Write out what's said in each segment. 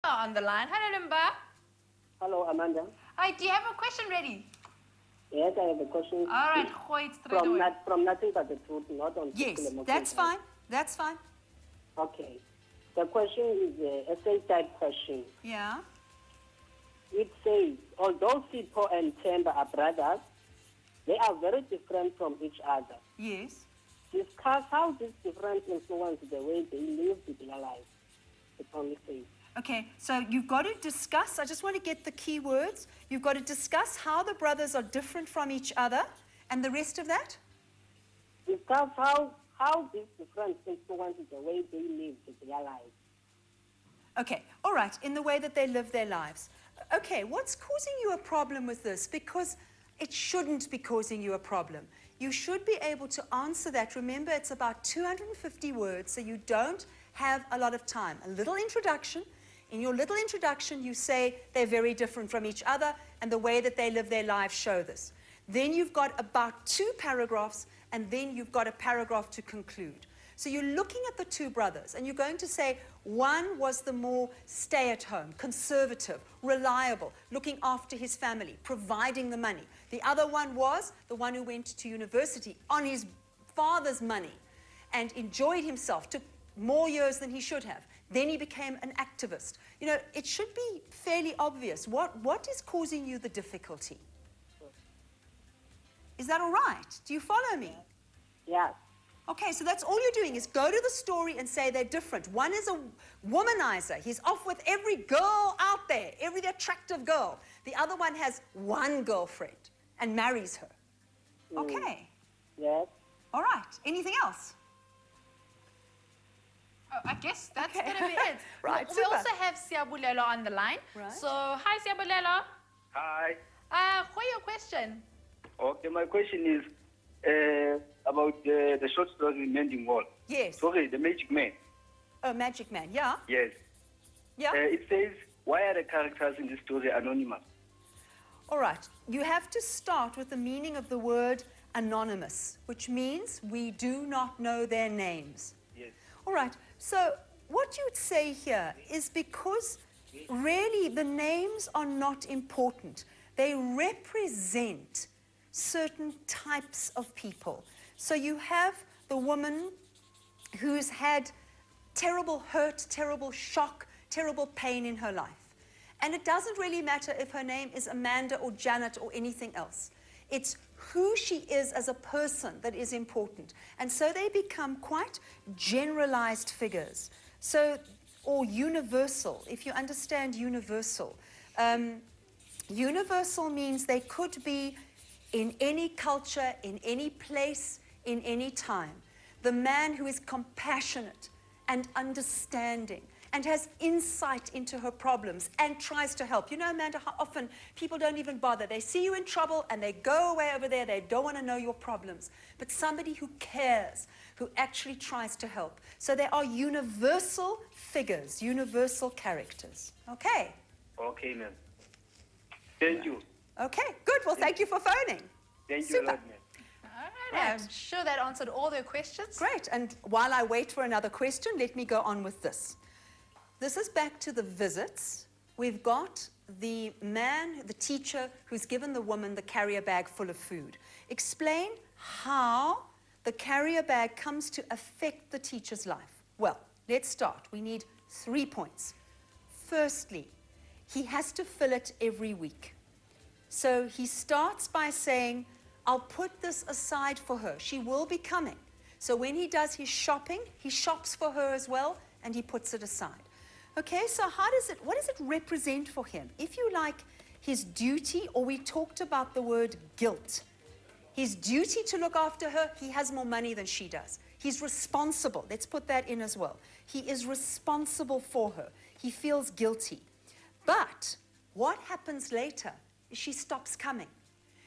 On the line. Hello, Limba. Hello, Amanda. Hi, do you have a question ready? Yes, I have a question. All right, gooi it straight away. From Nothing But the Truth, not on Yes, Secular that's Motivation. fine. That's fine. Okay. The question is an essay-type question. Yeah. It says, although Sipho and Themba are brothers, they are very different from each other. Yes. Discuss how this difference influences the way they live their lives. It only says. Okay, so you've got to discuss, I just want to get the key words. You've got to discuss how the brothers are different from each other, and the rest of that? Discuss how this difference influences the way they live their lives. Okay, all right, in the way that they live their lives. Okay, what's causing you a problem with this? Because it shouldn't be causing you a problem. You should be able to answer that. Remember, it's about 250 words, so you don't have a lot of time. A little introduction. In your little introduction, you say they're very different from each other, and the way that they live their lives show this. Then you've got about 2 paragraphs, and then you've got a paragraph to conclude. So you're looking at the 2 brothers, and you're going to say one was the more stay-at-home, conservative, reliable, looking after his family, providing the money. The other one was the one who went to university on his father's money and enjoyed himself, took more years than he should have. Then he became an activist. You know, it should be fairly obvious. What is causing you the difficulty? Is that all right? Do you follow me? Yes. Okay, so that's all you're doing is go to the story and say they're different. One is a womanizer. He's off with every girl out there, every attractive girl. The other one has one girlfriend and marries her. Okay. Yes. All right. Anything else? Oh, I guess that's Okay. going to be it. Right, We super. also have Siabulelo on the line. Right. So, hi, Siabulelo. Hi. What your question? Okay, my question is about the short story Mending Wall. Yes. Sorry, the Magic Man. Oh, Magic Man. Yeah. Yes. Yeah. It says, why are the characters in this story anonymous? All right. You have to start with the meaning of the word anonymous, which means we do not know their names. Yes. All right. So what you would say here is because really the names are not important. They represent certain types of people. So you have the woman who's had terrible hurt, terrible shock, terrible pain in her life. And it doesn't really matter if her name is Amanda or Janet or anything else. It's who she is as a person that is important. And so they become quite generalized figures. So, or universal, if you understand universal. Universal means they could be in any culture, in any place, in any time. The man who is compassionate and understanding and has insight into her problems and tries to help. You know, Amanda, how often people don't even bother. They see you in trouble and they go away over there. They don't want to know your problems. But somebody who cares, who actually tries to help. So they are universal figures, universal characters. Okay? Okay, ma'am. Thank you. Okay, good. Well, thank you for phoning. Thank Super. you a lot, ma'am. All right, I'm sure that answered all their questions. Great. And while I wait for another question, let me go on with this. This is back to the visits. We've got the man, the teacher, who's given the woman the carrier bag full of food. Explain how the carrier bag comes to affect the teacher's life. Well, let's start. We need 3 points. Firstly, he has to fill it every week. So he starts by saying, I'll put this aside for her. She will be coming. So when he does his shopping, he shops for her as well, and he puts it aside. Okay, so what does it represent for him? If you like, his duty, or we talked about the word guilt. His duty to look after her, he has more money than she does. He's responsible. Let's put that in as well. He is responsible for her. He feels guilty. But what happens later is she stops coming.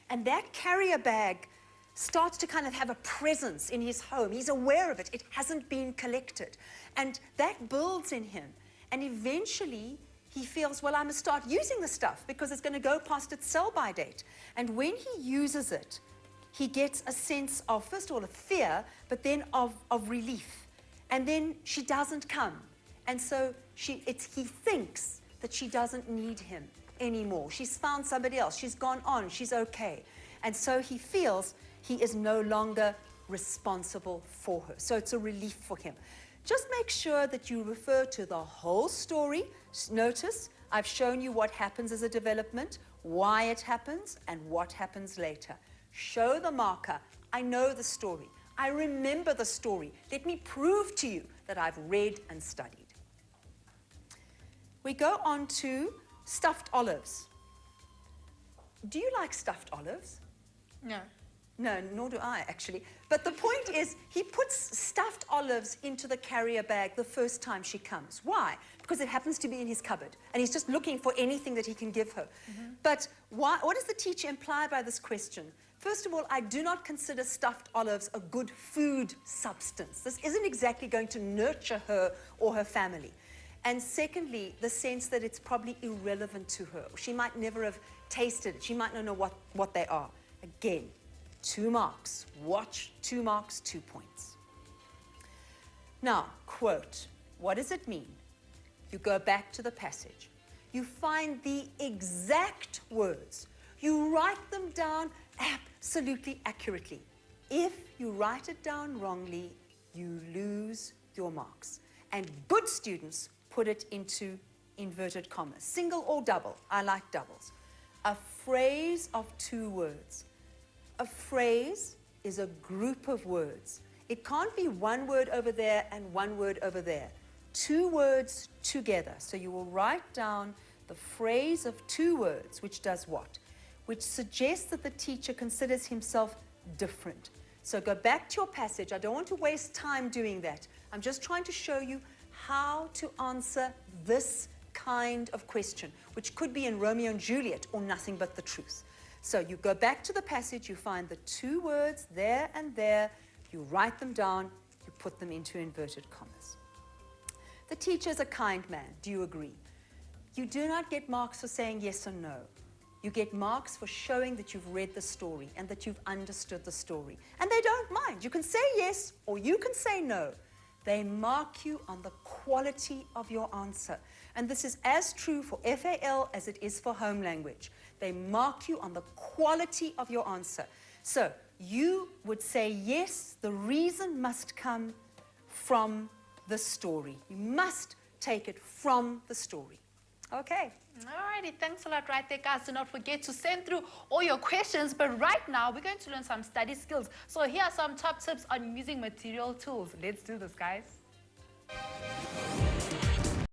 And that carrier bag starts to kind of have a presence in his home. He's aware of it. It hasn't been collected. And that builds in him. And eventually, he feels, well, I must start using the stuff because it's going to go past its sell-by date. And when he uses it, he gets a sense of, first of all, of fear, but then of relief. And then she doesn't come. And so he thinks that she doesn't need him anymore. She's found somebody else. She's gone on. She's okay. And so he feels he is no longer responsible for her. So it's a relief for him. Just make sure that you refer to the whole story. Notice I've shown you what happens as a development, why it happens, and what happens later. Show the marker. I know the story. I remember the story. Let me prove to you that I've read and studied. We go on to stuffed olives. Do you like stuffed olives? No. No, nor do I, actually. But the point is, he puts stuffed olives into the carrier bag the first time she comes. Why? Because it happens to be in his cupboard, and he's just looking for anything that he can give her. But what does the teacher imply by this question? First of all, I do not consider stuffed olives a good food substance. This isn't exactly going to nurture her or her family. And secondly, the sense that it's probably irrelevant to her. She might never have tasted it. She might not know what they are. Again, 2 marks. Watch, 2 marks, 2 points. Now, quote, what does it mean? You go back to the passage. You find the exact words. You write them down absolutely accurately. If you write it down wrongly, you lose your marks. And good students put it into inverted commas. Single or double. I like doubles. A phrase of 2 words. A phrase is a group of words. It can't be 1 word over there and 1 word over there. 2 words together. So you will write down the phrase of 2 words, which does what? Which suggests that the teacher considers himself different. So go back to your passage. I don't want to waste time doing that. I'm just trying to show you how to answer this kind of question, which could be in Romeo and Juliet or nothing but the truth. So you go back to the passage, you find the 2 words there and there, you write them down, you put them into inverted commas. The teacher is a kind man. Do you agree? You do not get marks for saying yes or no. You get marks for showing that you've read the story and that you've understood the story. And they don't mind. You can say yes or you can say no. They mark you on the quality of your answer. And this is as true for FAL as it is for home language. They mark you on the quality of your answer. So you would say, yes, the reason must come from the story. You must take it from the story. Okay. Alrighty, thanks a lot right there, guys. Do not forget to send through all your questions. But right now, we're going to learn some study skills. So here are some top tips on using material tools. Let's do this, guys.